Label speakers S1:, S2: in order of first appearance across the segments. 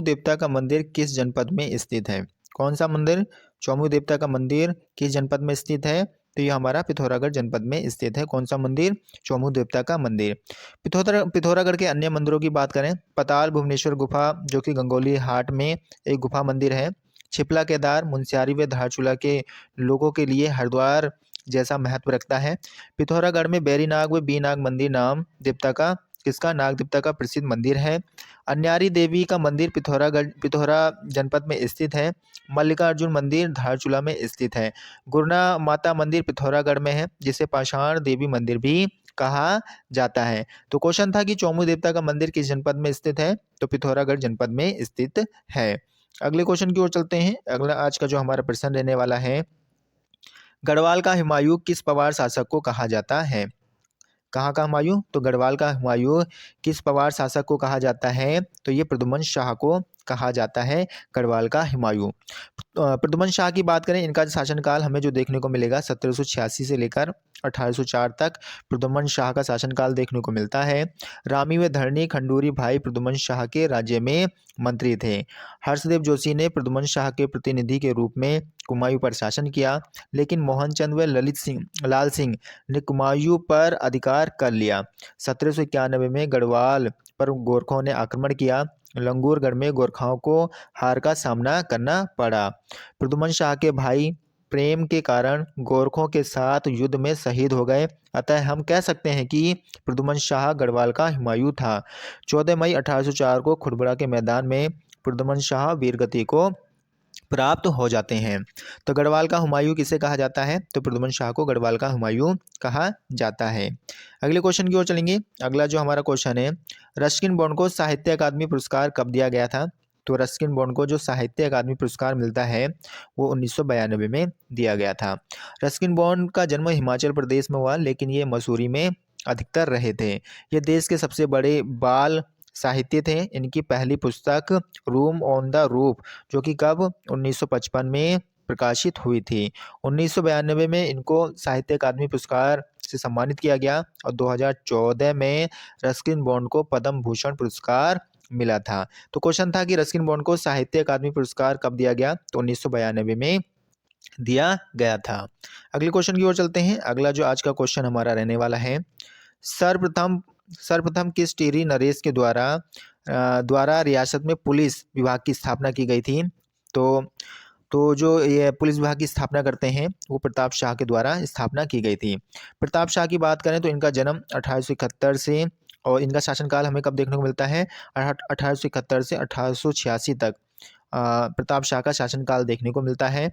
S1: देवता का मंदिर किस जनपद में स्थित है? कौन सा मंदिर? चौमू देवता का मंदिर किस जनपद में स्थित है? तो ये हमारा पिथौरागढ़ जनपद में स्थित है। कौन सा मंदिर? चौमू देवता का मंदिर। पिथौरागढ़ के अन्य मंदिरों की बात करें, पताल भुवनेश्वर गुफा जो कि गंगोली हाट में एक गुफा मंदिर है। छिपला केदार मुनस्यारी व धारचूला के लोगों के लिए हरिद्वार जैसा महत्व रखता है। पिथौरागढ़ में बैरीनाग व बीनाग मंदिर नाम देवता का किसका? नाग देवता का प्रसिद्ध मंदिर है। अन्यारी देवी का मंदिर पिथौरा जनपद में स्थित है। मल्लिकार्जुन मंदिर धारचूला में स्थित है। गुरना माता मंदिर पिथौरागढ़ में है, जिसे पाषाण देवी मंदिर भी कहा जाता है। तो क्वेश्चन था कि चौमू देवता का मंदिर किस जनपद में स्थित है? तो पिथौरागढ़ जनपद में स्थित है। अगले क्वेश्चन की ओर चलते हैं। अगला आज का जो हमारा प्रश्न रहने वाला है, गढ़वाल का हुमायूं किस पवार शासक को कहा जाता है? कहाँ का हुमायूं? तो गढ़वाल का हुमायूं किस पवार शासक को कहा जाता है? तो ये प्रद्युमन शाह को कहा जाता है गढ़वाल का हुमायूं। प्रद्युमन शाह की बात करें, इनका शासनकाल हमें जो देखने को मिलेगा 1786 से लेकर 1804 तक प्रद्युमन शाह का शासनकाल देखने को मिलता है। रामी व धरणी खंडूरी भाई प्रद्युमन शाह के राज्य में मंत्री थे। हर्षदेव जोशी ने प्रद्युमन शाह के प्रतिनिधि के रूप में कुमायूं पर शासन किया, लेकिन मोहनचंद व लाल सिंह ने कुमायूं पर अधिकार कर लिया। 1791 में गढ़वाल पर गोरखों ने आक्रमण किया। लंगूरगढ़ में गोरखाओं को हार का सामना करना पड़ा। प्रद्युमन शाह के भाई प्रेम के कारण गोरखों के साथ युद्ध में शहीद हो गए। अतः हम कह सकते हैं कि प्रद्युमन शाह गढ़वाल का हुमायूं था। 14 मई 1804 को खुड़बुड़ा के मैदान में प्रद्युमन शाह वीरगति को प्राप्त हो जाते हैं। तो गढ़वाल का हुमायूं किसे कहा जाता है? तो प्रद्युमन शाह को गढ़वाल का हुमायूं कहा जाता है। अगले क्वेश्चन की ओर चलेंगे। अगला जो हमारा क्वेश्चन है, रस्किन बॉन्ड को साहित्य अकादमी पुरस्कार कब दिया गया था? तो रस्किन बॉन्ड को जो साहित्य अकादमी पुरस्कार मिलता है वो 1992 में दिया गया था। रस्किन बॉन्ड का जन्म हिमाचल प्रदेश में हुआ, लेकिन ये मसूरी में अधिकतर रहे थे। ये देश के सबसे बड़े बाल साहित्य थे। इनकी पहली पुस्तक रूम ऑन द रूफ जो कि कब 1955 में प्रकाशित हुई थी। 1992 में इनको साहित्य अकादमी पुरस्कार से सम्मानित किया गया और 2014 में रस्किन बॉन्ड को पद्म भूषण पुरस्कार मिला था। तो क्वेश्चन था कि रस्किन बॉन्ड को साहित्य अकादमी पुरस्कार कब दिया गया? तो 1992 में दिया गया था। अगले क्वेश्चन की ओर चलते हैं। अगला जो आज का क्वेश्चन हमारा रहने वाला है, सर्वप्रथम सर्वप्रथम किस टिहरी नरेश के द्वारा रियासत में पुलिस विभाग की स्थापना की गई थी? तो जो ये पुलिस विभाग की स्थापना करते हैं वो प्रताप शाह के द्वारा स्थापना की गई थी। प्रताप शाह की बात करें तो इनका जन्म 1871 से और इनका शासनकाल हमें कब देखने को मिलता है? 1871 से 1886 तक प्रताप शाह का शासनकाल देखने को मिलता है।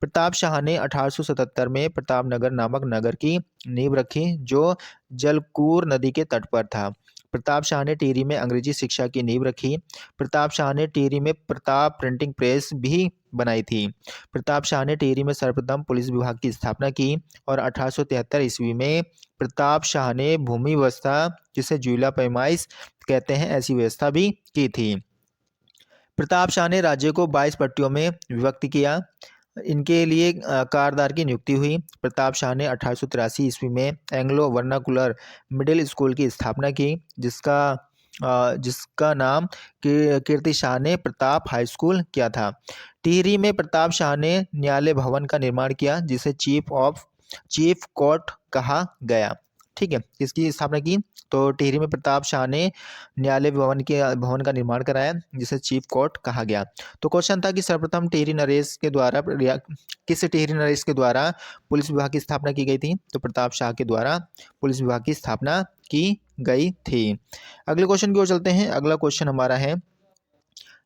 S1: प्रताप शाह ने 1877 में प्रतापनगर नामक नगर की नींव रखी जो जलकूर नदी के तट पर था। प्रताप शाह ने टिहरी में अंग्रेजी शिक्षा की नींव रखी। प्रताप शाह ने टिहरी में प्रताप प्रिंटिंग प्रेस भी बनाई थी। प्रताप शाह ने टिहरी में सर्वप्रथम पुलिस विभाग की स्थापना की और 1873 ईस्वी में प्रताप शाह ने भूमि व्यवस्था, जिसे जुला पैमाइश कहते हैं, ऐसी व्यवस्था भी की थी। प्रताप शाह ने राज्य को 22 पट्टियों में विभक्त किया। इनके लिए कारदार की नियुक्ति हुई। प्रताप शाह ने 1883 ईस्वी में एंग्लो वर्नाकुलर मिडिल स्कूल की स्थापना की, जिसका नाम कीर्ति शाह ने प्रताप हाई स्कूल किया था। टिहरी में प्रताप शाह ने न्यायालय भवन का निर्माण किया, जिसे चीफ कोर्ट कहा गया। ठीक है, इसकी स्थापना की। तो टिहरी में प्रताप शाह ने न्यायालय भवन का निर्माण कराया, जिसे चीफ कोर्ट कहा गया। तो क्वेश्चन था कि सर्वप्रथम किस टिहरी नरेश के द्वारा पुलिस विभाग की स्थापना की गई थी? तो प्रताप शाह के द्वारा पुलिस विभाग की स्थापना की गई थी। अगले क्वेश्चन की ओर चलते हैं। अगला क्वेश्चन हमारा है,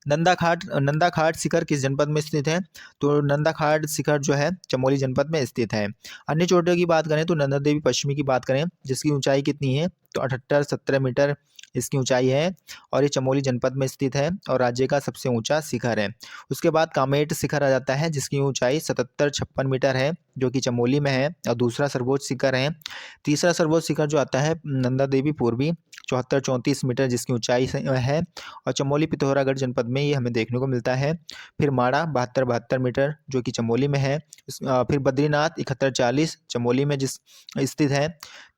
S1: नंदाखाट शिखर किस जनपद में स्थित है? तो नंदाखाट शिखर जो है चमोली जनपद में स्थित है। अन्य चोटियों की बात करें तो नंदा देवी पश्चिमी की बात करें, जिसकी ऊंचाई कितनी है? तो 78-17 मीटर इसकी ऊंचाई है और ये चमोली जनपद में स्थित है और राज्य का सबसे ऊंचा शिखर है। उसके बाद कामेट शिखर आ जाता है, जिसकी ऊंचाई 77-56 मीटर है, जो कि चमोली में है और दूसरा सर्वोच्च शिखर है। तीसरा सर्वोच्च शिखर जो आता है नंदा देवी पूर्वी 74-34 मीटर जिसकी ऊंचाई है और चमोली पिथौरागढ़ जनपद में ये हमें देखने को मिलता है। फिर माड़ा 72-72 मीटर जो कि चमोली में है। फिर बद्रीनाथ 71-40 चमोली में जिस स्थित है।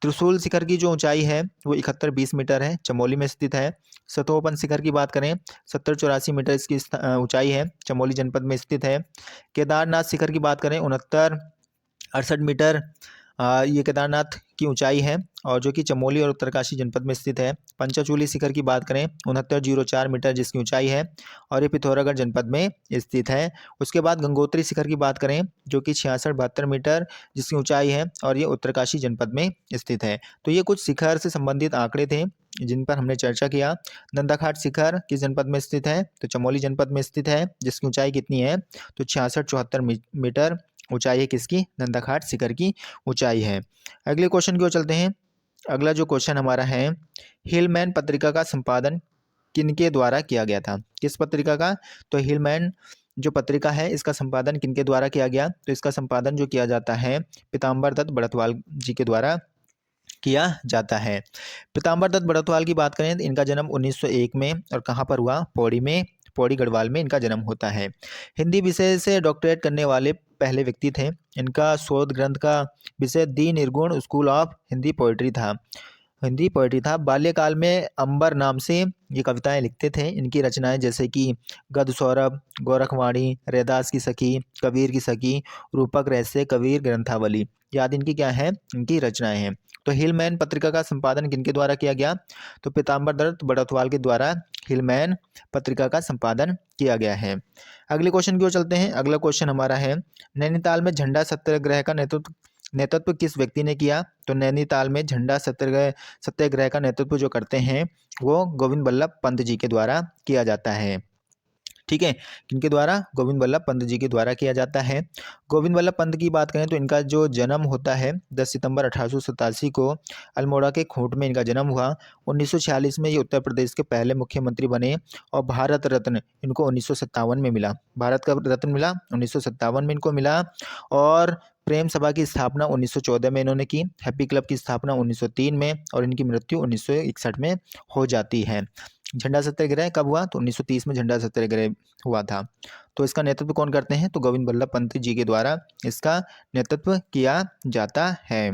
S1: त्रिशूल शिखर की जो ऊंचाई है वो 71-20 मीटर है, चमोली में स्थित है। सतोपन शिखर की बात करें 70-84 मीटर इसकी ऊंचाई है, चमोली जनपद में स्थित है। केदारनाथ शिखर की बात करें 69-68 मीटर ये केदारनाथ की ऊंचाई है और जो कि चमोली और उत्तरकाशी जनपद में स्थित है। पंचचूली शिखर की बात करें 6904 मीटर जिसकी ऊंचाई है और ये पिथौरागढ़ जनपद में स्थित है। उसके बाद गंगोत्री शिखर की बात करें जो कि 66-72 मीटर जिसकी ऊंचाई है और ये उत्तरकाशी जनपद में स्थित है। तो ये कुछ शिखर से संबंधित आंकड़े थे जिन पर हमने चर्चा किया। नंदाघाट शिखर किस जनपद में स्थित है, तो चमोली जनपद में स्थित है, जिसकी ऊंचाई कितनी है, तो 66-74 मीटर ऊंचाई है किसकी, नंदाघाट शिखर की ऊंचाई है। अगले क्वेश्चन की ओर चलते हैं। अगला जो क्वेश्चन हमारा है, हिलमैन पत्रिका का संपादन किनके द्वारा किया गया था, किस पत्रिका का, तो हिलमैन जो पत्रिका है इसका संपादन किनके द्वारा किया गया, तो इसका संपादन जो किया जाता है पीताम्बर दत्त बड़तवाल जी के द्वारा किया जाता है। पीताम्बर दत्त बड़तवाल की बात करें तो इनका जन्म 1901 में और कहाँ पर हुआ, पौड़ी में, पौड़ी गढ़वाल में इनका जन्म होता है। हिंदी विषय से डॉक्टरेट करने वाले पहले व्यक्ति थे। इनका शोध ग्रंथ का विषय दी निर्गुण स्कूल ऑफ हिंदी पोइट्री था, हिंदी पोइट्री था। बाल्यकाल में अंबर नाम से ये कविताएं लिखते थे। इनकी रचनाएं जैसे कि गद सौरभ, गोरखवाणी, रैदास की सखी, कबीर की सखी, रूपक रहस्य, कबीर ग्रंथावली, याद इनकी क्या है, इनकी रचनाएं हैं। तो हिलमैन पत्रिका का संपादन किनके द्वारा किया गया, तो पीताम्बर दत्त बड़तवाल के द्वारा हिलमैन पत्रिका का संपादन किया गया है। अगले क्वेश्चन की ओर चलते हैं। अगला क्वेश्चन हमारा है, नैनीताल में झंडा सत्याग्रह का नेतृत्व किस व्यक्ति ने किया, तो नैनीताल में झंडा सत्याग्रह का नेतृत्व जो करते हैं वो गोविंद बल्लभ पंत जी के द्वारा किया जाता है। ठीक है, किनके द्वारा, गोविंद बल्लभ पंत जी के द्वारा किया जाता है। गोविंद बल्लभ पंत की बात करें तो इनका जो जन्म होता है 10 सितंबर 1887 को अल्मोड़ा के खूंट में इनका जन्म हुआ। 1946 में ये उत्तर प्रदेश के पहले मुख्यमंत्री बने और भारत रत्न इनको 1957 में मिला, भारत का रत्न मिला 1957 में इनको मिला। और प्रेम सभा की स्थापना 1914 में इन्होंने की, हैप्पी क्लब की स्थापना 1903 में और इनकी मृत्यु 1961 में हो जाती है। झंडा सत्याग्रह कब हुआ, तो 1930 में झंडा सत्याग्रह हुआ था। तो इसका नेतृत्व कौन करते हैं, तो गोविंद बल्लभ पंत जी के द्वारा इसका नेतृत्व किया जाता है।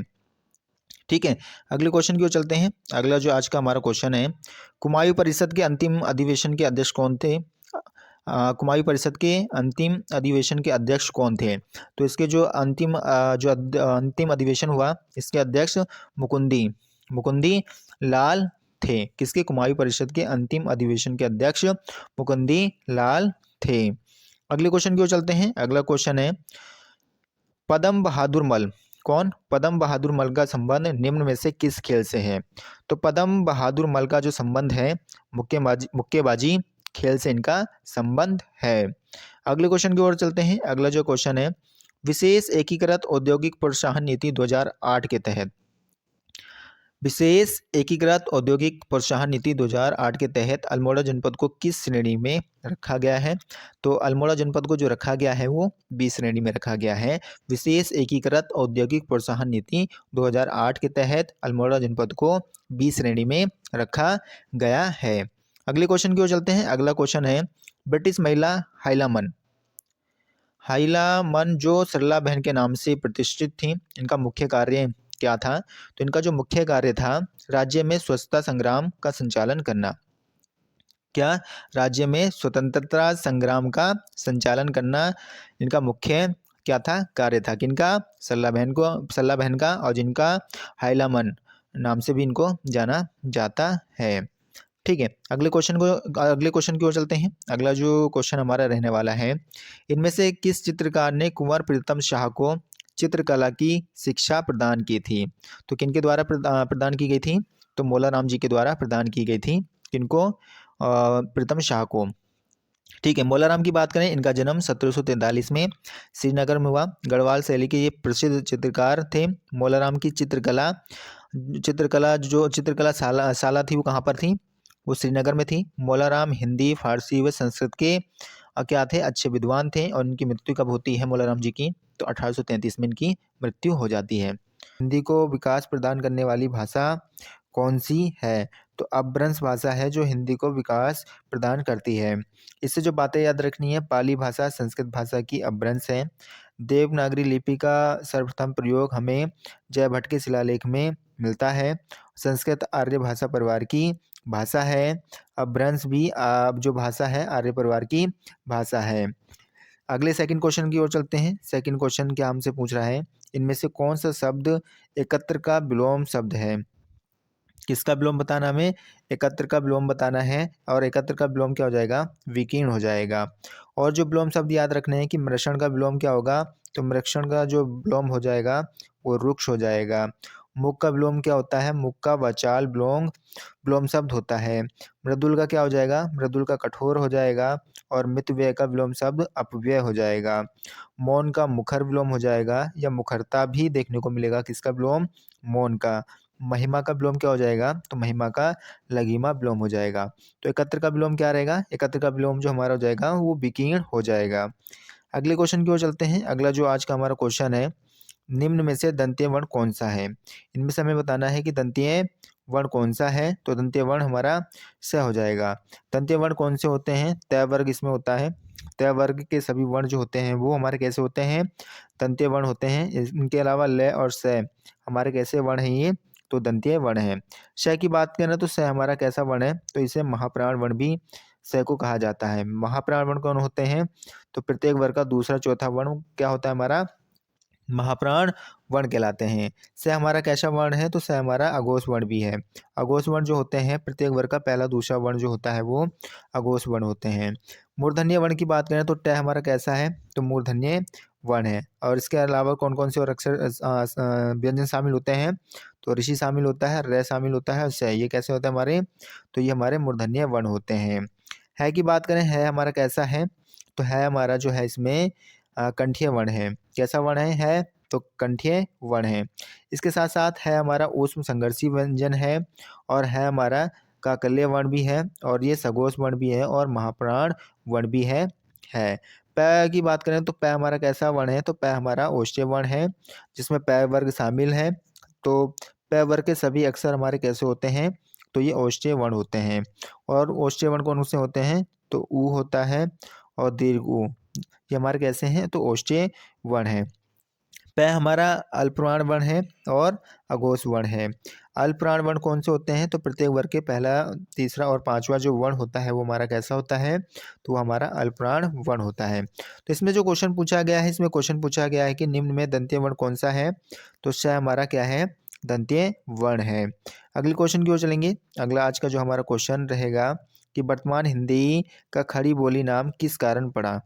S1: ठीक है, अगले क्वेश्चन की ओर चलते हैं। अगला जो आज का हमारा क्वेश्चन है, कुमायूं परिषद के अंतिम अधिवेशन के अध्यक्ष कौन थे, कुमायूं परिषद के अंतिम अधिवेशन के अध्यक्ष कौन थे, तो इसके जो अंतिम अधिवेशन हुआ इसके अध्यक्ष मुकुंदी लाल थे। किसके, कुमायूं परिषद के अंतिम अधिवेशन के अध्यक्ष मुकुंदी लाल थे। अगले क्वेश्चन की ओर चलते हैं। अगला क्वेश्चन है, पद्म बहादुर मल कौन, पद्म बहादुर मल का संबंध निम्न में से किस खेल से है, तो पद्म बहादुर मल का जो संबंध है मुक्केबाजी खेल से इनका संबंध है। अगले क्वेश्चन की ओर चलते हैं। अगला जो क्वेश्चन है, विशेष एकीकृत औद्योगिक प्रोत्साहन नीति 2008 के तहत, विशेष एकीकृत औद्योगिक प्रोत्साहन नीति 2008 के तहत अल्मोड़ा जनपद को किस श्रेणी में रखा गया है, तो अल्मोड़ा जनपद को जो रखा गया है वो बी श्रेणी में रखा गया है। विशेष एकीकृत औद्योगिक प्रोत्साहन नीति 2008 के तहत अल्मोड़ा जनपद को बी श्रेणी में रखा गया है। अगले क्वेश्चन की ओर चलते हैं। अगला क्वेश्चन है, ब्रिटिश महिला हाइलामन जो सरला बहन के नाम से प्रतिष्ठित थी, इनका मुख्य कार्य क्या था, तो इनका जो मुख्य कार्य था राज्य में स्वच्छता संग्राम का संचालन करना। क्या, राज्य में स्वतंत्रता संग्राम का संचालन करना इनका मुख्य क्या था, कार्य था। किनका, सरला बहन का, और जिनका हाइलामन नाम से भी इनको जाना जाता है। ठीक है, अगले क्वेश्चन की ओर चलते हैं। अगला जो क्वेश्चन हमारा रहने वाला है, इनमें से किस चित्रकार ने कुंवर प्रीतम शाह को चित्रकला की शिक्षा प्रदान की थी, तो किनके द्वारा प्रदान की गई थी, तो मोलाराम जी के द्वारा प्रदान की गई थी। किनको, प्रीतम शाह को। ठीक है, मोलाराम की बात करें, इनका जन्म 1743 में श्रीनगर में हुआ। गढ़वाल शैली के ये प्रसिद्ध चित्रकार थे। मोलाराम की चित्रकला शाला थी वो कहाँ पर थी, वो श्रीनगर में थी। मोलाराम हिंदी, फारसी व संस्कृत के क्या थे, अच्छे विद्वान थे। और इनकी मृत्यु कब होती है मोलाराम जी की, तो 1833 में इनकी मृत्यु हो जाती है। हिंदी को विकास प्रदान करने वाली भाषा कौन सी है, तो अपभ्रंश भाषा है जो हिंदी को विकास प्रदान करती है। इससे जो बातें याद रखनी है, पाली भाषा संस्कृत भाषा की अपभ्रंश है। देवनागरी लिपि का सर्वप्रथम प्रयोग हमें जय भट्ट के शिलालेख में मिलता है संस्कृत आर्य भाषा परिवार की भाषा है। अपभ्रंश भी जो भाषा है आर्य परिवार की भाषा है। अगले सेकंड क्वेश्चन की ओर चलते हैं। सेकंड क्वेश्चन क्या हमसे पूछ रहा है, इनमें से कौन सा शब्द एकत्र का विलोम शब्द है। किसका विलोम बताना हमें, एकत्र का विलोम बताना है। और एकत्र का विलोम क्या हो जाएगा, विकीर्ण हो जाएगा। और जो विलोम शब्द याद रखने हैं कि मृषण का विलोम क्या होगा, तो मृक्षण का जो विलोम हो जाएगा वो रुक्ष हो जाएगा। मुख का विलोम क्या होता है, मुख का वचाल विलोम विलोम शब्द होता है। मृदुल का क्या हो जाएगा, मृदुल का कठोर हो जाएगा। और मितव्यय का विलोम शब्द अपव्यय हो जाएगा। मौन का मुखर विलोम हो जाएगा, या मुखरता भी देखने को मिलेगा किसका विलोम, मौन का। महिमा का विलोम क्या हो जाएगा, तो महिमा का लघिमा विलोम हो जाएगा। तो एकत्र का विलोम क्या रहेगा, एकत्र का विलोम जो हमारा हो जाएगा वो विकीर्ण हो जाएगा। अगले क्वेश्चन की ओर चलते हैं। अगला जो आज का हमारा क्वेश्चन है, निम्न में से दंतीय वर्ण कौन सा है। इनमें से हमें बताना है कि दंतीय वर्ण कौन सा है। तो दंतीय वर्ण हमारा स हो जाएगा। दंतीय वर्ण कौन से होते हैं, तय वर्ग इसमें होता है। तय वर्ग के सभी वर्ण जो होते हैं वो हमारे कैसे होते हैं, दंतीय वर्ण होते हैं। इनके अलावा ल और स हमारे कैसे वर्ण हैं, ये तो दंतीय वर्ण है। श की बात करें तो स हमारा कैसा वर्ण है, तो इसे महाप्राण वर्ण भी स को कहा जाता है। महाप्राण वर्ण कौन होते हैं, तो प्रत्येक वर्ग का दूसरा चौथा वर्ण क्या होता है, हमारा महाप्राण वर्ण कहलाते हैं। स हमारा कैसा वर्ण है, तो स हमारा अघोष वर्ण भी है। अघोष वर्ण जो होते हैं प्रत्येक वर्ग का पहला दूसरा वर्ण जो होता है वो अघोष वर्ण होते हैं। मूर्धन्य वर्ण की बात करें तो ट हमारा कैसा है, तो मूर्धन्य वर्ण है। और इसके अलावा कौन कौन से और अक्षर व्यंजन शामिल होते हैं, तो ऋषि शामिल होता है, र शामिल होता है और स, ये कैसे होता है हमारे, तो ये हमारे मूर्धन्य वर्ण होते हैं। है की बात करें, है हमारा कैसा है, तो है हमारा जो है इसमें कंठीय वर्ण है। कैसा वर्ण है तो कंठीय वर्ण है। इसके साथ साथ है हमारा ऊष्म संघर्षी व्यंजन है। और है हमारा काकल्य वर्ण भी है। और ये सघोष वर्ण भी है और महाप्राण वर्ण भी है। प की बात करें तो प हमारा कैसा वर्ण है, तो प हमारा ओष्ठ्य वर्ण है जिसमें प वर्ग शामिल है। तो प वर्ग के सभी अक्षर हमारे कैसे होते हैं, तो ये ओष्ठ्य वर्ण होते हैं। और ओष्ठ्य वर्ण कौन से होते हैं, तो ऊ होता है और दीर्घ ऊ, ये हमारे कैसे हैं, तो ओष्ठ्य वर्ण है। प हमारा अल्पप्राण वर्ण है और अघोष वर्ण है। अल्पप्राण वर्ण कौन से होते हैं, तो प्रत्येक वर्ग के पहला तीसरा और पांचवा जो वर्ण होता है वो हमारा कैसा होता है, तो वो हमारा अल्पप्राण वर्ण होता है। तो इसमें जो क्वेश्चन पूछा गया है, इसमें क्वेश्चन पूछा गया है कि निम्न में दंतीय वर्ण कौन सा है, तो श हमारा क्या है, दंतीय वर्ण है। अगले क्वेश्चन की ओर चलेंगे। अगला आज का जो हमारा क्वेश्चन रहेगा कि वर्तमान हिंदी का खड़ी बोली नाम किस कारण पड़ा।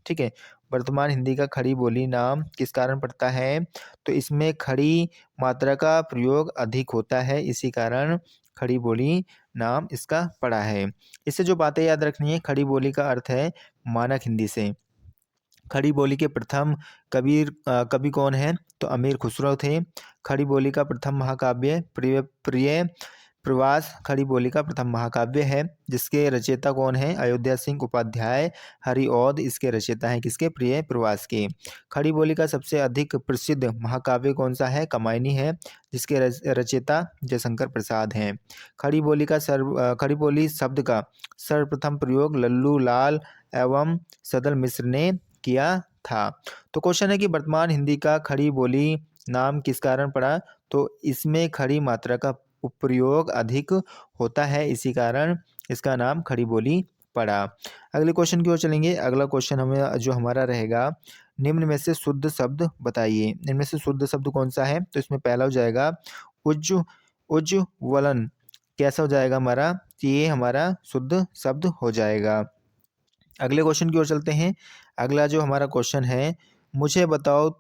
S1: ठीक है, वर्तमान हिंदी का खड़ी बोली नाम किस कारण पड़ता है, तो इसमें खड़ी मात्रा का प्रयोग अधिक होता है, इसी कारण खड़ी बोली नाम इसका पड़ा है। इससे जो बातें याद रखनी है, खड़ी बोली का अर्थ है मानक हिंदी से। खड़ी बोली के प्रथम कवि कौन है, तो अमीर खुसरो थे। खड़ी बोली का प्रथम महाकाव्य प्रिय प्रिय प्रवास खड़ी बोली का प्रथम महाकाव्य है, जिसके रचयिता कौन है, अयोध्या सिंह उपाध्याय हरिऔध इसके रचयिता हैं, किसके, प्रिय प्रवास के। खड़ी बोली का सबसे अधिक प्रसिद्ध महाकाव्य कौन सा है, कमायनी है, जिसके रचयिता जयशंकर प्रसाद हैं। खड़ी बोली शब्द का सर्वप्रथम प्रयोग लल्लू लाल एवं सदल मिश्र ने किया था। तो क्वेश्चन है कि वर्तमान हिंदी का खड़ी बोली नाम किस कारण पड़ा, तो इसमें खड़ी मात्रा का प्रयोग अधिक होता है, इसी कारण इसका नाम खड़ी बोली पड़ा। अगले क्वेश्चन की ओर चलेंगे। अगला क्वेश्चन हमें जो हमारा रहेगा, निम्न में से शुद्ध शब्द बताइए। इनमें से शुद्ध शब्द कौन सा है, तो इसमें पहला हो जाएगा उज्ज्वलन। कैसा हो जाएगा हमारा, ये हमारा शुद्ध शब्द हो जाएगा। अगले क्वेश्चन की ओर चलते हैं। अगला जो हमारा क्वेश्चन है, मुझे बताओ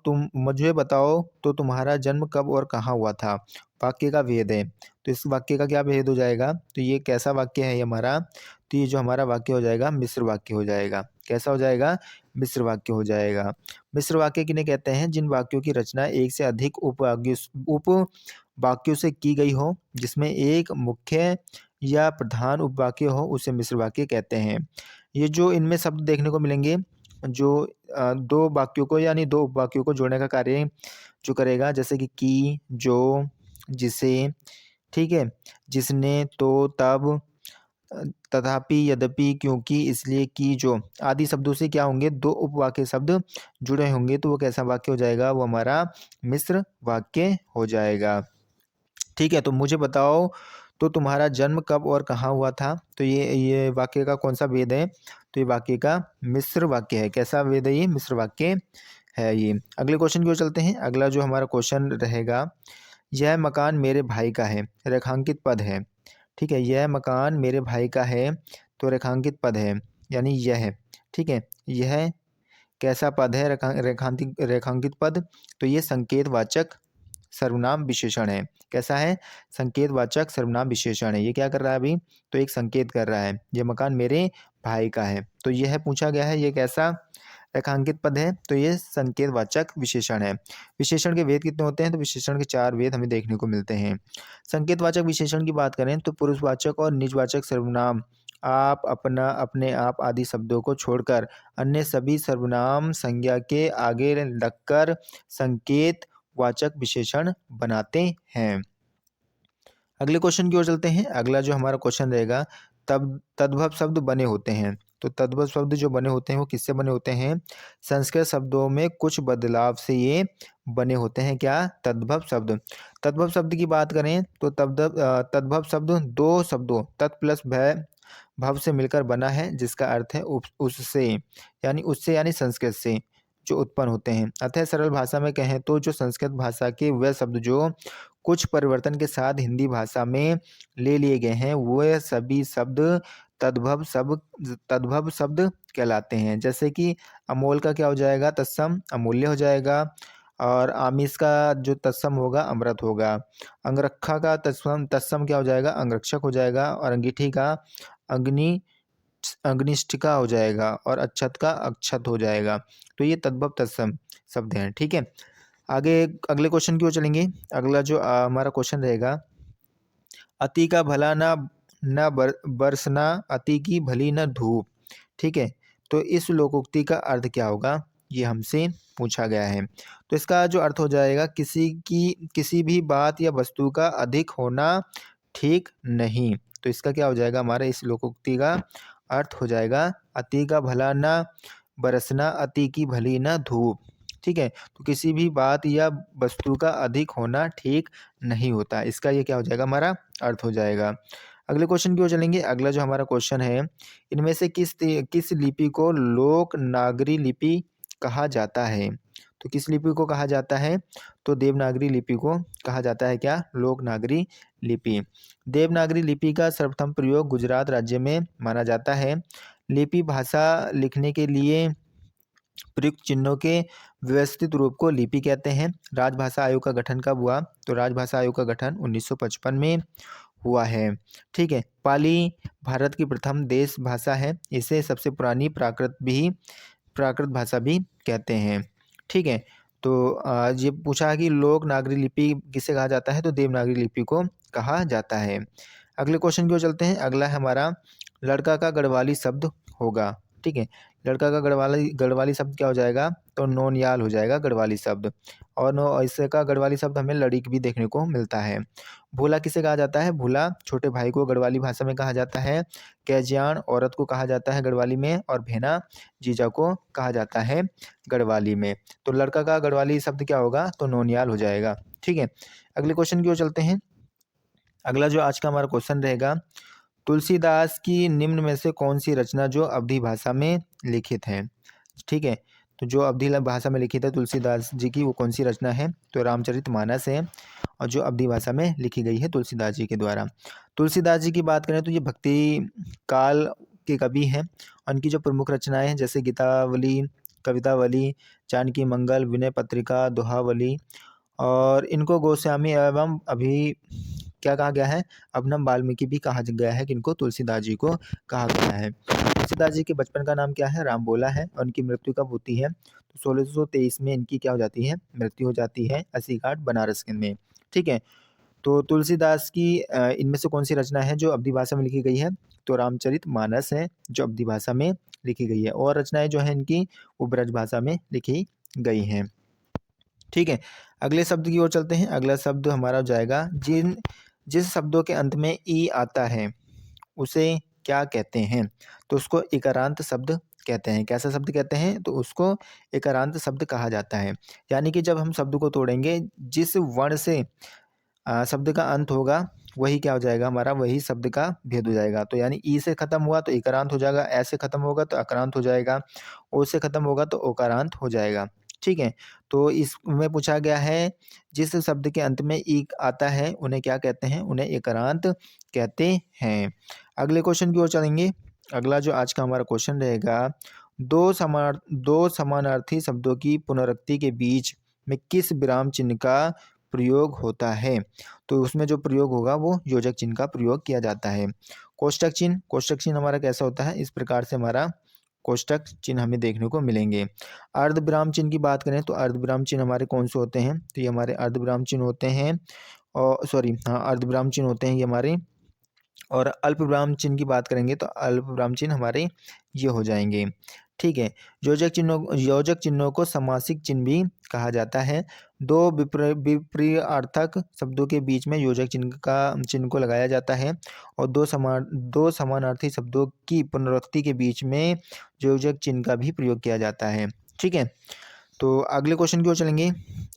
S1: तो तुम्हारा जन्म कब और कहाँ हुआ था। वाक्य का भेद है, तो इस वाक्य का क्या भेद हो जाएगा, तो ये कैसा वाक्य है ये हमारा, तो ये जो हमारा वाक्य हो जाएगा मिश्र वाक्य हो जाएगा। कैसा हो जाएगा, मिश्र वाक्य हो जाएगा। मिश्र वाक्य किन्हें कहते हैं, जिन वाक्यों की रचना एक से अधिक उप वाक्यों से की गई हो, जिसमें एक मुख्य या प्रधान उपवाक्य हो, उसे मिश्र वाक्य कहते हैं। ये जो इनमें शब्द देखने को मिलेंगे, जो दो वाक्यों को यानी दो उपवाक्यों को जोड़ने का कार्य जो करेगा, जैसे कि जो, जिसे, ठीक है, जिसने, तो, तब, तथापि, यद्यपि, क्योंकि, इसलिए, कि, जो आदि शब्दों से क्या होंगे, दो उपवाक्य शब्द जुड़े होंगे, तो वो कैसा वाक्य हो जाएगा, वो हमारा मिश्र वाक्य हो जाएगा। ठीक है, तो मुझे बताओ तो तुम्हारा जन्म कब और कहाँ हुआ था? तो ये वाक्य का कौन सा वेद है? तो ये वाक्य का मिश्र वाक्य है। कैसा वेद है ये? मिश्र वाक्य है ये। अगले क्वेश्चन की ओर चलते हैं। अगला जो हमारा क्वेश्चन रहेगा, यह मकान मेरे भाई का है, रेखांकित पद है। ठीक है, यह मकान मेरे भाई का है, तो रेखांकित पद है, यानी यह। ठीक है, यह कैसा पद है? रेखांकित पद। तो ये संकेतवाचक सर्वनाम विशेषण है। कैसा है? संकेतवाचक सर्वनाम विशेषण है। ये क्या कर रहा है अभी? तो एक संकेत कर रहा है, ये मकान मेरे भाई का है। तो यह पूछा गया है, ये कैसा रेखांकित पद है? तो ये संकेतवाचक विशेषण है। विशेषण के वेद कितने होते हैं? तो विशेषण के 4 वेद हमें देखने को मिलते हैं। संकेतवाचक विशेषण की बात करें तो पुरुषवाचक और निजवाचक सर्वनाम आप, अपना, अपने आप आदि शब्दों को छोड़कर अन्य सभी सर्वनाम संज्ञा के आगे लगकर संकेत वाचक विशेषण बनाते हैं। अगले क्वेश्चन की ओर चलते हैं। अगला जो हमारा क्वेश्चन रहेगा, तब तद्भव शब्द बने होते हैं। तो तद्भव शब्द जो बने होते हैं वो किससे बने होते हैं? संस्कृत शब्दों में कुछ बदलाव से ये बने होते हैं। क्या? तद्भव शब्द। तद्भव शब्द की बात करें तो तद्भव शब्द दो शब्दों तत् प्लस भय भव से मिलकर बना है, जिसका अर्थ है उससे, यानी संस्कृत से जो उत्पन्न होते हैं। अतः सरल भाषा में कहें तो जो संस्कृत भाषा के वह शब्द जो कुछ परिवर्तन के साथ हिंदी भाषा में ले लिए गए हैं, वह सभी शब्द तद्भव शब्द कहलाते हैं। जैसे कि अमोल का क्या हो जाएगा? तत्सम अमूल्य हो जाएगा। और आमिष का जो तत्सम होगा अमृत होगा। अंगरखा का तत्सम क्या हो जाएगा? अंगरक्षक हो जाएगा। और अंगीठी का अग्नि अग्निष्ठिका हो जाएगा। और अक्षत का अक्षत हो जाएगा। तो ये तद्भव तत्सम शब्द हैं। ठीक है, आगे अगले क्वेश्चन की ओर चलेंगे। अगला जो हमारा क्वेश्चन रहेगा, अति का भला बरसना, अति की भली न धूप। ठीक है, तो इस लोकोक्ति का अर्थ क्या होगा? ये हमसे पूछा गया है। तो इसका जो अर्थ हो जाएगा, किसी भी बात या वस्तु का अधिक होना ठीक नहीं। तो इसका क्या हो जाएगा? हमारे इस लोकोक्ति का अर्थ हो जाएगा, अति का भला न बरसना, अति की भली न धूप। ठीक है, तो किसी भी बात या वस्तु का अधिक होना ठीक नहीं होता। इसका ये क्या हो जाएगा? हमारा अर्थ हो जाएगा। अगले क्वेश्चन की ओर चलेंगे। अगला जो हमारा क्वेश्चन है, इनमें से किस लिपि को लोक नागरी लिपि कहा जाता है? तो किस लिपि को कहा जाता है? तो देवनागरी लिपि को कहा जाता है। क्या? लोक नागरी लिपि। देवनागरी लिपि का सर्वप्रथम प्रयोग गुजरात राज्य में माना जाता है। लिपि भाषा लिखने के लिए प्रयुक्त चिन्हों के व्यवस्थित रूप को लिपि कहते हैं। राजभाषा आयोग का गठन कब हुआ? तो राजभाषा आयोग का गठन 1955 में हुआ है। ठीक है, पाली भारत की प्रथम देश भाषा है। इसे सबसे पुरानी प्राकृत भाषा भी कहते हैं। ठीक है, तो ये पूछा है कि लोक नागरी लिपि किसे कहा जाता है? तो देवनागरी लिपि को कहा जाता है। अगले क्वेश्चन की ओर चलते हैं। अगला है हमारा, लड़का का गढ़वाली शब्द होगा। ठीक है, लड़का का गढ़वाली शब्द क्या हो जाएगा? तो नोनियाल हो जाएगा गढ़वाली शब्द। और नो इससे का गढ़वाली शब्द हमें लड़ीक भी देखने को मिलता है। भूला किसे कहा जाता है? भूला छोटे भाई को गढ़वाली भाषा में कहा जाता है। कैजियान औरत को कहा जाता है गढ़वाली में। और भेना जीजा को कहा जाता है गढ़वाली में। तो लड़का का गढ़वाली शब्द क्या होगा? तो नोनियाल हो जाएगा। ठीक है, अगले क्वेश्चन की ओर चलते हैं। अगला जो आज का हमारा क्वेश्चन रहेगा, तुलसीदास की निम्न में से कौन सी रचना जो अवधी भाषा में लिखित है? ठीक है, तो जो अवधी भाषा में लिखित है तुलसीदास जी की, वो कौन सी रचना है? तो रामचरितमानस है। और जो अवधी भाषा में लिखी गई है तुलसीदास जी के द्वारा। तुलसीदास जी की बात करें तो ये भक्ति काल के कवि हैं। उनकी जो प्रमुख रचनाएं हैं, जैसे गीतावली, कवितावली, जानकी मंगल, विनय पत्रिका, दोहावली। और इनको गोस्वामी एवं अभी क्या कहा गया है? अभिनव वाल्मीकि भी कहा गया है कि इनको तुलसीदास जी को कहा गया है। तुलसीदास जी के बचपन का नाम क्या है? रामबोला है। और उनकी मृत्यु कब होती है? तो 1623 में इनकी क्या हो जाती है? मृत्यु हो जाती है, अस्सी घाट बनारस में। ठीक है, तो तुलसीदास की इनमें से कौन सी रचना है जो अवधी भाषा में लिखी गई है? तो रामचरितमानस है जो अवधी भाषा में लिखी गई है। और रचनाएं जो है इनकी वो ब्रज भाषा में लिखी गई हैं। ठीक है, अगले शब्द की ओर चलते हैं। अगला शब्द हमारा हो जाएगा, जिस शब्दों के अंत में ई आता है उसे क्या कहते हैं? तो उसको इकारांत शब्द कहते हैं। कैसा शब्द कहते हैं? तो उसको इकारांत शब्द कहा जाता है। यानी कि जब हम शब्द को तोड़ेंगे, जिस वर्ण से शब्द का अंत होगा वही क्या हो जाएगा हमारा, वही शब्द का भेद हो जाएगा। तो यानी ई से खत्म हुआ तो इकारांत हो जाएगा, ए से खत्म होगा तो अकारांत हो जाएगा, ओ से खत्म होगा तो ओकारांत हो जाएगा। ठीक है, तो इसमें पूछा गया है जिस शब्द के अंत में ई आता है उन्हें क्या कहते हैं, उन्हें इकारांत कहते हैं। अगले क्वेश्चन की ओर चलेंगे। अगला जो आज का हमारा क्वेश्चन रहेगा, दो समानार्थी शब्दों की पुनरुक्ति के बीच में किस विराम चिन्ह का प्रयोग होता है। तो उसमें जो प्रयोग होगा वो योजक चिन्ह का प्रयोग किया जाता है। कोष्टक चिन्ह हमारा कैसा होता है, इस प्रकार से हमारा कोष्टक चिन्ह हमें देखने को मिलेंगे। अर्ध विराम चिन्ह की बात करें तो अर्ध विराम चिन्ह हमारे कौन से होते हैं, तो ये हमारे अर्ध विराम चिन्ह होते हैं, और अर्ध विराम चिन्ह होते हैं ये हमारे। और अल्प विराम चिन्ह की बात करेंगे तो अल्प विराम चिन्ह हमारे ये हो जाएंगे। ठीक है, योजक चिन्हों को समासिक चिन्ह भी कहा जाता है। दो विपरीतार्थक शब्दों के बीच में योजक चिन्ह को लगाया जाता है, और दो समानार्थी शब्दों की पुनरुक्ति के बीच में योजक चिन्ह का भी प्रयोग किया जाता है। ठीक है, तो अगले क्वेश्चन की ओर चलेंगे।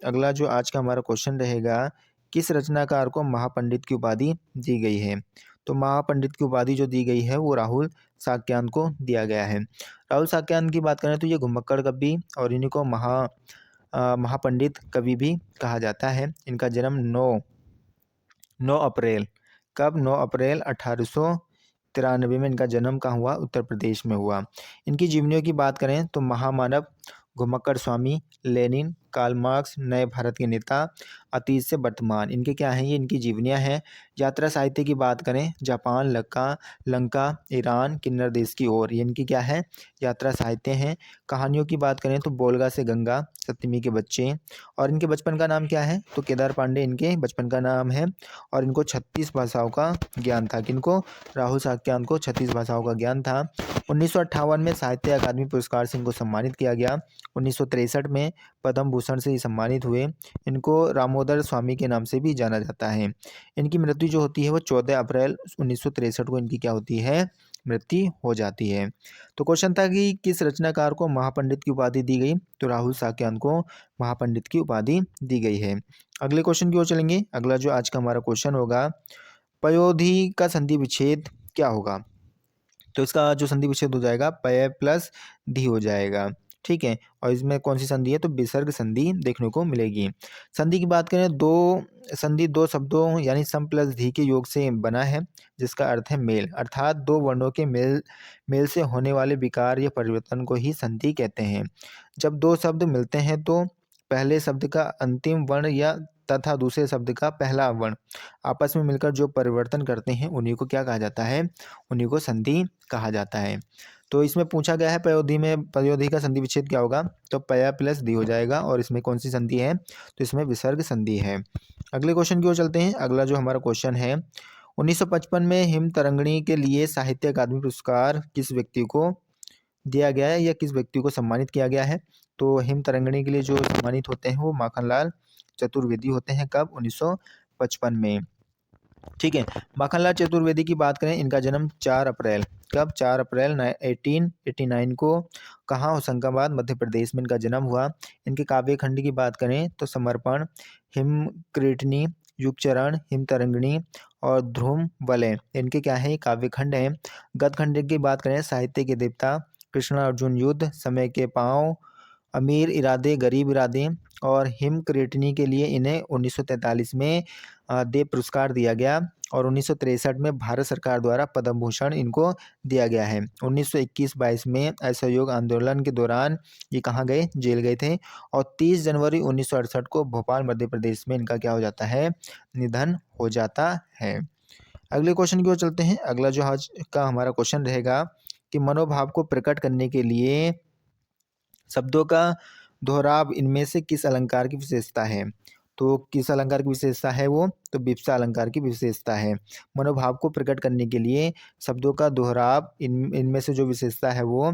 S1: अगला जो आज का हमारा क्वेश्चन रहेगा, किस रचनाकार को महापंडित की उपाधि दी गई है। तो महापंडित की उपाधि जो दी गई है वो राहुल साक्यान को दिया गया है। राहुल साक्यान की बात करें तो ये घुमक्कड़ कवि और इन्हीं को महापंडित कवि भी कहा जाता है। इनका जन्म 9 अप्रैल, कब, 9 अप्रैल 1893 में इनका जन्म कहाँ हुआ, उत्तर प्रदेश में हुआ। इनकी जीवनियों की बात करें तो महामानव, घुमक्कड़ स्वामी, लेनिन, कार्ल मार्क्स, नए भारत के नेता, अतीत से वर्तमान, इनके क्या हैं, ये इनकी जीवनियाँ हैं। यात्रा साहित्य की बात करें, जापान, लंका, ईरान, किन्नर देश की ओर, ये इनकी क्या है, यात्रा साहित्य हैं। कहानियों की बात करें तो बोलगा से गंगा, सप्तमी के बच्चे, और इनके बचपन का नाम क्या है, तो केदार पांडे इनके बचपन का नाम है। और इनको 36 भाषाओं का ज्ञान था। किनको, राहुल साक्यान को 36 भाषाओं का ज्ञान था। 1958 में साहित्य अकादमी पुरस्कार से इनको सम्मानित किया गया। 1963 में पद्म भूषण से ही सम्मानित हुए। इनको रामोदर स्वामी के नाम से भी जाना जाता है। इनकी मृत्यु जो होती है वो 14 अप्रैल 1963 को इनकी क्या होती है, मृत्यु हो जाती है। तो क्वेश्चन था कि किस रचनाकार को महापंडित की उपाधि दी गई, तो राहुल साक्यान को महापंडित की उपाधि दी गई है। अगले क्वेश्चन की ओर चलेंगे। अगला जो आज का हमारा क्वेश्चन होगा, पयोधी का संधि विच्छेद क्या होगा। तो इसका जो संधि विच्छेद हो जाएगा पय प्लस धी हो जाएगा। ठीक है, और इसमें कौन सी संधि है, तो विसर्ग संधि देखने को मिलेगी। संधि की बात करें, दो शब्दों यानी सम प्लस धी के योग से बना है, जिसका अर्थ है मेल, अर्थात दो वर्णों के मेल से होने वाले विकार या परिवर्तन को ही संधि कहते हैं। जब दो शब्द मिलते हैं तो पहले शब्द का अंतिम वर्ण या तथा दूसरे शब्द का पहला वर्ण आपस में मिलकर जो परिवर्तन करते हैं उन्हीं को क्या कहा जाता है, उन्हीं को संधि कहा जाता है। तो इसमें पूछा गया है पयोधी का संधि विच्छेद क्या होगा, तो पया प्लस दी हो जाएगा। और इसमें कौन सी संधि है, तो इसमें विसर्ग संधि है। अगले क्वेश्चन की ओर चलते हैं। अगला जो हमारा क्वेश्चन है, 1955 में हिम तरंगिणी के लिए साहित्य अकादमी पुरस्कार किस व्यक्ति को दिया गया है या किस व्यक्ति को सम्मानित किया गया है। तो हिम तरंगिणी के लिए जो सम्मानित होते हैं वो माखनलाल चतुर्वेदी होते हैं। कब, 1955 में। ठीक है, माखनलाल चतुर्वेदी की बात करें, इनका जन्म 4 अप्रैल, कब, 4 अप्रैल 1889 को, कहाँ, होशंगाबाद, मध्य प्रदेश में इनका जन्म हुआ। इनके काव्य खंड की बात करें तो समर्पण, हिमकृतनी, युगचरण, हिम तरंगिणी और ध्रुव वलय, इनके क्या है, काव्य खंड हैं। गद खंड की बात करें, साहित्य के देवता, कृष्ण अर्जुन युद्ध, समय के पांव, अमीर इरादे गरीब इरादे, और हिमकृतनी के लिए इन्हें 1943 में देव पुरस्कार दिया गया। और 1963 में भारत सरकार द्वारा पद्म भूषण इनको दिया गया है। 1921-22 में असहयोग आंदोलन के दौरान ये कहाँ गए, जेल गए थे। और 30 जनवरी 1968 को भोपाल मध्य प्रदेश में इनका क्या हो जाता है, निधन हो जाता है। अगले क्वेश्चन की ओर चलते हैं। अगला जो आज का हमारा क्वेश्चन रहेगा कि मनोभाव को प्रकट करने के लिए शब्दों का दोहराव इनमें से किस अलंकार की विशेषता है। तो किस अलंकार की विशेषता है वो, तो विप्सा अलंकार की विशेषता है। मनोभाव को प्रकट करने के लिए शब्दों का दोहराव इनमें से जो विशेषता है वो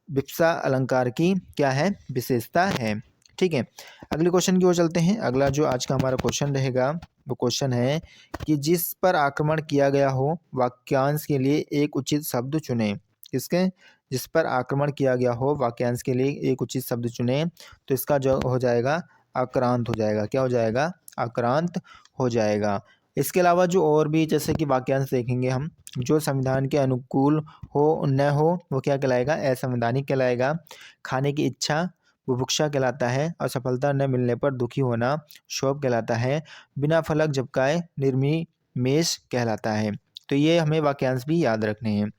S1: विप्सा अलंकार की क्या है, विशेषता है। ठीक है, अगले क्वेश्चन की ओर चलते हैं। अगला जो आज का हमारा क्वेश्चन रहेगा वो क्वेश्चन है कि जिस पर आक्रमण किया गया हो वाक्यांश के लिए एक उचित शब्द चुनें। किसके, जिस पर आक्रमण किया गया हो वाक्यांश के लिए एक उचित शब्द चुनें। तो इसका जो हो जाएगा आक्रांत हो जाएगा। क्या हो जाएगा, आक्रांत हो जाएगा। इसके अलावा जो और भी जैसे कि वाक्यांश देखेंगे हम, जो संविधान के अनुकूल हो न हो वो क्या कहलाएगा, असंवैधानिक कहलाएगा। खाने की इच्छा बुभुक्षा कहलाता है, और सफलता न मिलने पर दुखी होना क्षोभ कहलाता है। बिना फलक झपकाए निर्निमेष कहलाता है। तो ये हमें वाक्यांश भी याद रखने हैं।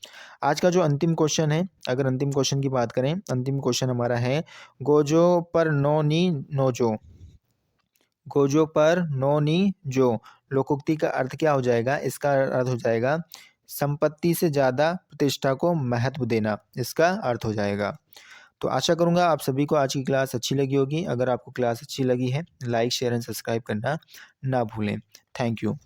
S1: आज का जो अंतिम क्वेश्चन है, अगर अंतिम क्वेश्चन की बात करें, अंतिम क्वेश्चन हमारा है गोजो पर नो नी नोजो। गोजो पर नो नी जो लोकोक्ति का अर्थ क्या हो जाएगा, इसका अर्थ हो जाएगा संपत्ति से ज़्यादा प्रतिष्ठा को महत्व देना, इसका अर्थ हो जाएगा। तो आशा करूँगा आप सभी को आज की क्लास अच्छी लगी होगी। अगर आपको क्लास अच्छी लगी है, लाइक शेयर एंड सब्सक्राइब करना ना भूलें। Thank you.